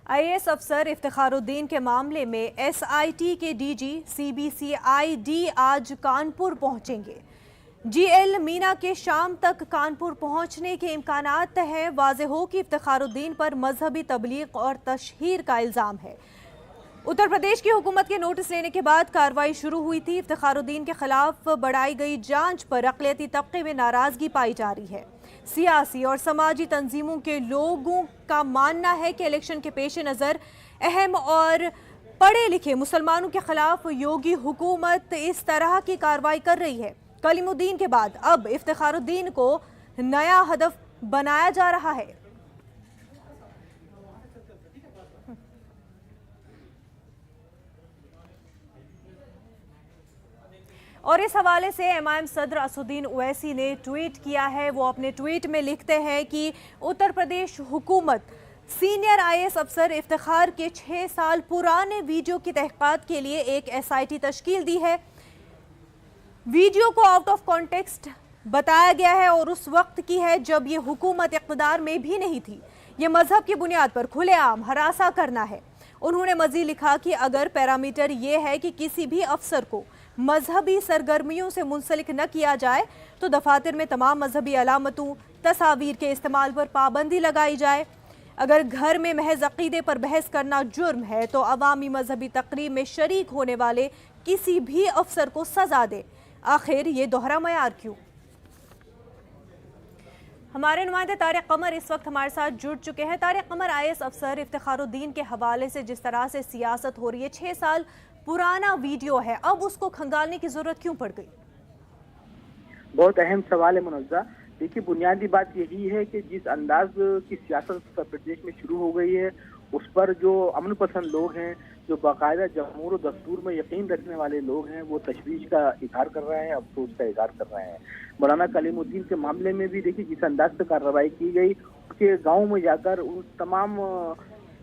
IAS अफसर इफ्तिखारुद्दीन के मामले में SIT के DG CBCID आज कानपुर पहुंचेंगे। GL मीना के शाम तक कानपुर पहुंचने के इम्कानात हैं। वाज़ेह हो कि इफ्तिखारुद्दीन पर मजहबी तबलीग और तशहीर का इल्ज़ाम है। उत्तर प्रदेश की हुकूमत के नोटिस लेने के बाद कार्रवाई शुरू हुई थी। इफ्तिखारुद्दीन के खिलाफ बढ़ाई गई जांच पर अक़लियती तबके में नाराज़गी पाई जा रही है। सियासी और समाजी तंजीमों के लोगों का मानना है कि इलेक्शन के पेश नज़र अहम और पढ़े लिखे मुसलमानों के खिलाफ योगी हुकूमत इस तरह की कार्रवाई कर रही है। कलीमुद्दीन के बाद अब इफ्तिखारुद्दीन को नया हदफ बनाया जा रहा है। और इस हवाले से MIM सदर असदुद्दीन ओवैसी ने ट्वीट किया है। वो अपने ट्वीट में लिखते हैं कि उत्तर प्रदेश हुकूमत सीनियर IAS अफसर इफ्तिखार के 6 साल पुराने वीडियो की तहकीकात के लिए एक SIT तश्कील दी है। वीडियो को आउट ऑफ कॉन्टेक्स्ट बताया गया है और उस वक्त की है जब ये हुकूमत इक़्तिदार में भी नहीं थी। ये मजहब की बुनियाद पर खुलेआम हरासा करना है। उन्होंने मज़ीद लिखा कि अगर पैरामीटर ये है कि किसी भी अफसर को मजहबी सरगर्मियों से मुंसलिक न किया जाए तो दफातर में तमाम मजहबी अलामतों तस्वीर के इस्तेमाल पर पाबंदी लगाई जाए। अगर घर में महज अक़ीदे पर बहस करना जुर्म है तो अवामी मजहबी तकरीब में शरीक होने वाले किसी भी अफसर को सज़ा दे। आखिर ये दोहरा मयार क्यों? हमारे नुमाइंदे तारिक कमर इस वक्त हमारे साथ जुड़ चुके हैं। तारिक कमर, IAS अफसर इफ्तिखारुद्दीन के हवाले से जिस तरह से सियासत हो रही है, 6 साल पुराना वीडियो है, अब उसको खंगालने की जरूरत क्यों पड़ गई? बहुत अहम सवाल है मुनव्वा। देखिए, बुनियादी बात यही है कि जिस अंदाज की सियासत उत्तर प्रदेश में शुरू हो गई है उस पर जो अमन पसंद लोग हैं, जो बाकायदा जमहूर और दस्तूर में यकीन रखने वाले लोग हैं, वो तशवीश का इजहार कर रहे हैं, अफसोस का इजहार कर रहे हैं। मौलाना कलीमुद्दीन के मामले में भी देखिए जिस अंदाज से कार्रवाई की गई, उसके गाँव में जाकर उन तमाम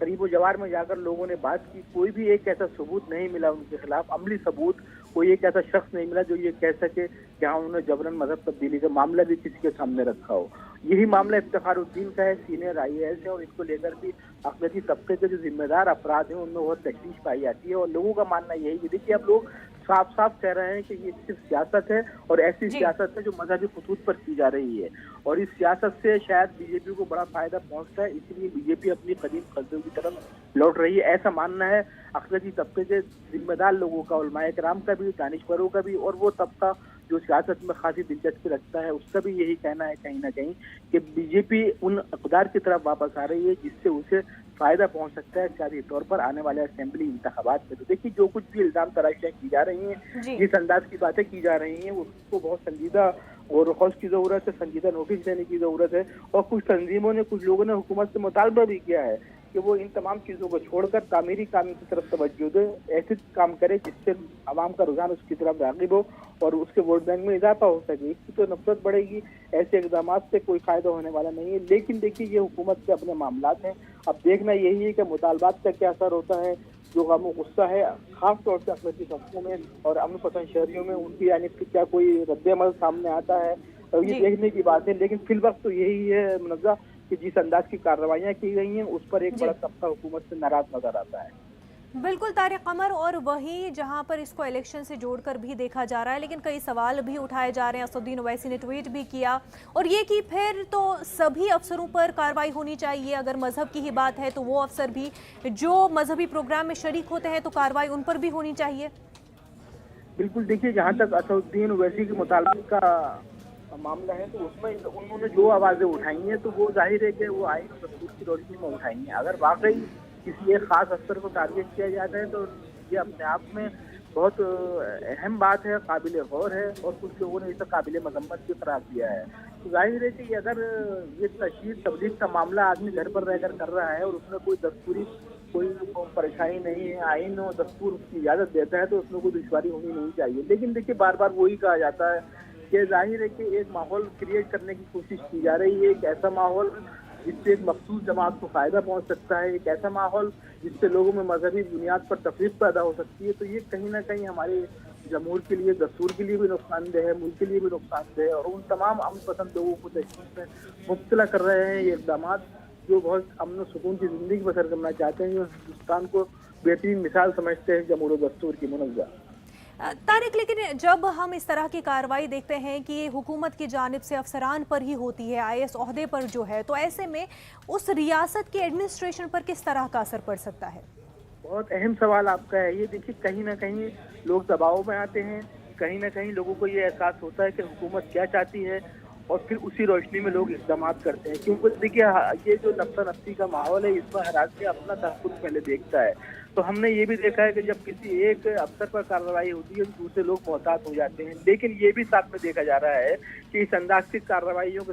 करीब जवार में जाकर लोगों ने बात की, कोई भी एक ऐसा सबूत नहीं मिला उनके खिलाफ, अमली सबूत, कोई एक ऐसा शख्स नहीं मिला जो ये कह सके कि हाँ उन्होंने जबरन मजहब तब्दीली का मामला भी किसी के सामने रखा हो। यही मामला इफ्तिखारुद्दीन का है, सीनियर IAS है, और इसको लेकर भी अक़लियती तबके के जो जिम्मेदार अफराद हैं उनमें बहुत तशवीश पाई जाती है। और लोगों का मानना यही है, देखिए अब लोग साफ साफ कह रहे हैं कि ये सिर्फ सियासत है और ऐसी सियासत है जो मजहबी खतूत पर की जा रही है, और इस सियासत से शायद BJP को बड़ा फायदा पहुंचता है, इसलिए BJP अपनी कदीम कल्चर की तरफ लौट रही है, ऐसा मानना है अक़लियती तबके के जिम्मेदार लोगों का, उलमाए किराम का भी, दानिशवरों का भी, और वो तबका जो सियासत में खासी दिलचस्पी रखता है उसका भी यही कहना है कहीं ना कहीं कि BJP उन इक़्तिदार की तरफ वापस आ रही है जिससे उसे फायदा पहुंच सकता है सियासी तौर पर आने वाले असेंबली इंतखाबात में। तो देखिए, जो कुछ भी इल्जाम तराशियां की जा रही हैं, जिस अंदाज की बातें की जा रही हैं, उसको बहुत संजीदा और खौफ की ज़रूरत है, संजीदा नोटिस देने की ज़रूरत है। और कुछ तंजीमों ने, कुछ लोगों ने हुकूमत से मुतालबा भी किया है कि वो इन तमाम चीज़ों को छोड़कर तामीरी काम की तरफ तवज्जो दे, ऐसे काम करे जिससे आवाम का रुझान उसकी तरफ राग़िब हो और उसके वोट बैंक में इजाफा हो सके। इसकी तो नफरत बढ़ेगी, ऐसे इक़दाम से कोई फ़ायदा होने वाला नहीं है। लेकिन देखिए, ये हुकूमत के अपने मामलात हैं, अब देखना यही है कि मुतालबात का क्या असर होता है। जो गम गुस्सा है खास तौर से अक़लियती तबकों में और अमन पसंद शहरियों में, उनकी यानी क्या कोई रद्द-ए-अमल सामने आता है, तो ये देखने की बात है। लेकिन फिल वक्त तो यही है मुनव्वा कि जिस अंदाज की कार्रवाइयाँ की गई हैं उस पर एक बड़ा तबका हुकूमत से नाराज नजर आता है। बिल्कुल तारिक कमर, और वहीं जहां पर इसको इलेक्शन से जोड़कर भी देखा जा रहा है, लेकिन कई सवाल भी उठाए जा रहे हैं। असदुद्दीन ओवैसी ने ट्वीट भी किया और ये कि फिर तो सभी अफसरों पर कार्रवाई होनी चाहिए। अगर मजहब की ही बात है तो वो अफसर भी जो मजहबी प्रोग्राम में शरीक होते हैं तो कार्रवाई उन पर भी होनी चाहिए। बिल्कुल, देखिए जहाँ तक असदुद्दीन ओवैसी के मुताबिक का मामला है तो उसमें उन्होंने जो आवाज़ें उठाई हैं तो वो जाहिर है कि वो आईन और दस्तूर की रोशनी में उठाई हैं। अगर वाकई किसी एक खास अफसर को टारगेट किया जाता है तो ये अपने आप में बहुत अहम बात है, काबिल गौर है, और कुछ लोगों ने इसे काबिल मजम्मत भी करार दिया है। तो जाहिर है कि अगर ये तशहीर तबलीग का मामला आदमी घर पर रहकर कर रहा है और उसमें कोई दस्तूरी कोई परेशानी नहीं है, आइन और दस्तूर उसकी इजाज़त देता है तो उसमें कोई दुश्वारी होनी नहीं चाहिए। लेकिन देखिए, बार बार वही कहा जाता है कि जाहिर है कि एक माहौल क्रिएट करने की कोशिश की जा रही है, एक ऐसा माहौल जिससे एक मखसूस जमात को फायदा पहुंच सकता है, एक ऐसा माहौल जिससे लोगों में मजहबी बुनियाद पर तफरीक पैदा हो सकती है। तो ये कहीं ना कहीं हमारे जमहूर के लिए, दस्तूर के लिए भी नुकसानदेह है, मुल्क के लिए भी नुकसानदेह है, और उन तमाम अमन पसंद लोगों को तशवीश में मुब्तला कर रहे हैं ये इक़दाम। جو بہت امن و سکون کی زندگی بسر کرنا چاہتے ہیں، جو ہندوستان کو بہترین مثال سمجھتے ہیں جمہور و دستور کی منزہ۔ طارق، لیکن جب ہم اس طرح کی کارروائی دیکھتے ہیں کہ حکومت کی جانب سے افسران پر ہی ہوتی ہے، IAS عہدے پر جو ہے، تو ایسے میں اس ریاست کی ایڈمنسٹریشن پر کس طرح کا اثر پڑ سکتا ہے؟ بہت اہم سوال آپ کا ہے یہ۔ دیکھیے، کہیں نہ کہیں لوگ دباؤ میں آتے ہیں، کہیں نہ کہیں لوگوں کو یہ احساس ہوتا ہے کہ حکومت کیا چاہتی ہے، اور پھر اسی روشنی میں لوگ اقدامات کرتے ہیں، کیونکہ دیکھیے یہ جو نفسا نفسی کا ماحول ہے، اس میں ہر آدمی اپنا تحفظ پہلے دیکھتا ہے۔ تو ہم نے یہ بھی دیکھا ہے کہ جب کسی ایک افسر پر کارروائی ہوتی ہے تو دوسرے لوگ محتاط ہو جاتے ہیں، لیکن یہ بھی ساتھ میں دیکھا جا رہا ہے کہ اس انداز کی کارروائیوں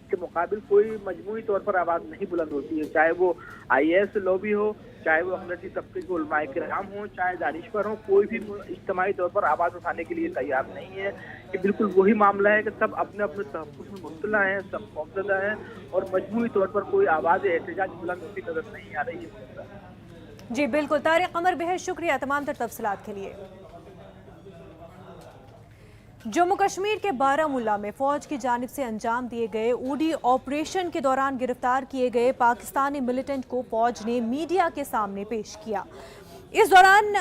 کے مقابل کوئی مجموعی طور پر آواز نہیں بلند ہوتی ہے، چاہے وہ IAS لوبی ہو، چاہے وہ اقلیتی طبقے کے علماء کرام ہوں، چاہے دانشور ہوں، کوئی بھی اجتماعی طور پر آواز اٹھانے کے لیے تیار نہیں ہے۔ یہ بالکل وہی معاملہ ہے کہ سب اپنے اپنے تحفظ میں مبتلا ہیں، سب خوفزدہ ہیں، اور مجموعی طور پر کوئی آواز احتجاج بلند ہوتی نظر نہیں آ رہی ہے۔ جی بالکل طارق قمر، بہت شکریہ تمام تر تفصیلات کے لیے۔ جموں کشمیر کے بارہ مولہ میں فوج کی جانب سے انجام دیے گئے اوڈی آپریشن کے دوران گرفتار کیے گئے پاکستانی ملیٹنٹ کو فوج نے میڈیا کے سامنے پیش کیا۔ اس دوران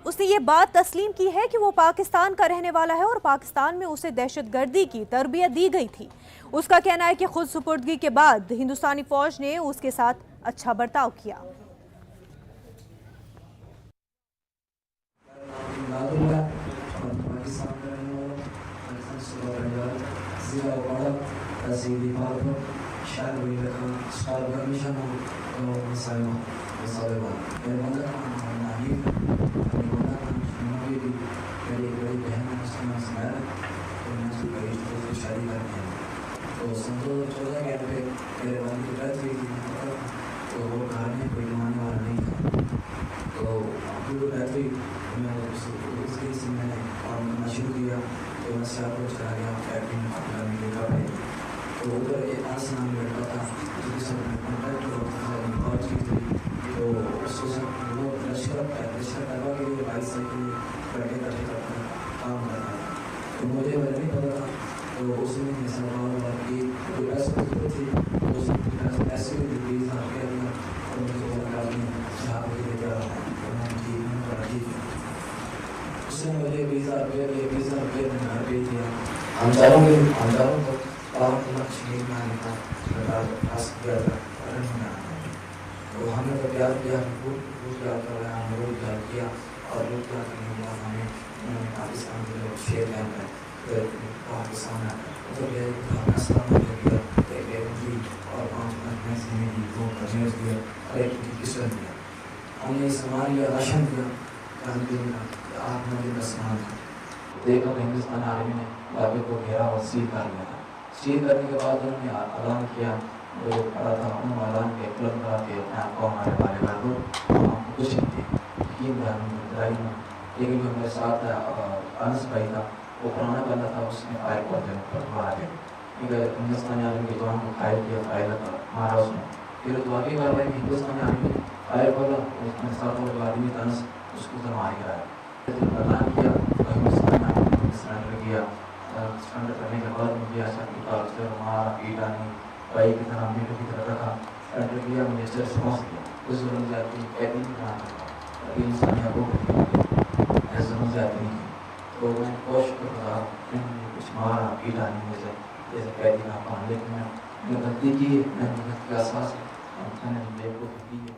اس نے یہ بات تسلیم کی ہے کہ وہ پاکستان کا رہنے والا ہے اور پاکستان میں اسے دہشت گردی کی تربیت دی گئی تھی۔ اس کا کہنا ہے کہ خود سپردگی کے بعد ہندوستانی فوج نے اس کے ساتھ اچھا برتاؤ کیا۔ ہم چاروں کو کشمیر میں آنے کا تو ہم نے تو پیار کیا، پیار کر رہے ہیں، ہم نے پیار کیا، اور لوگ پیار کرنے کے بعد ہمیں پاکستان کے لوگ شیر کیمپ ہے، پھر پاکستان ہے تو اور 5 مہینے کی 2 کنیز دیا اور 1 کی قسم دیا۔ ہم نے سامان لیا، راشن دیا، کام دیا، 8 مہینے کا سامان تھا۔ دیکھا کہ ہندوستان آرمی نے علاقے کو گھیرا اور سیل کر لیا تھا۔ سیل کرنے کے بعد انہوں نے اعلان کیا، جو پڑا تھا انہوں نے اعلان کیا، کلب کرا کے اپنے آپ کو ہمارے والے کر دو، ہم آپ کو کچھ نہیں دیں۔ یقین ہے ہم نے لڑائی میں، لیکن جو میرے ساتھ انس بھائی تھا، وہ پرانا بندہ تھا، اس نے فائر کر دیا پر مارا گیا، کیونکہ ہندوستانی آرمی کے جوان کو فائر کیا، فائر مارا اس نے۔ پھر واقعی کاروائی میں ہندوستانی آرمی نے فائر کھولا، اس میں ساتھ وہ آدمی تھا انس، اس کو تو مار گیا ہے۔ اعلان کیا تو ہندوستانی آرمی نے سرنڈر کیا۔ سرنڈر کرنے کے بعد مجھے ایسا کیا کہ مارا پیٹا نہیں، بھائی کی طرح میٹر کی طرح رکھا، سرنڈر کیا، منسٹر سے پہنچ گیا۔ اس ظلم زیادتی قیدی نہیں بنانا، ابھی انسانی حقوق نہیں، ظلم زیادتی نہیں کی۔ تو میں کوشش کرتا رہا، کچھ مارا پیٹا نہیں مجھے جیسے قیدی نہ پانا، لیکن میں نے غلطی کی، میں نے غلطی کا احساس ہے، میں نے بے وقوفی کی ہے۔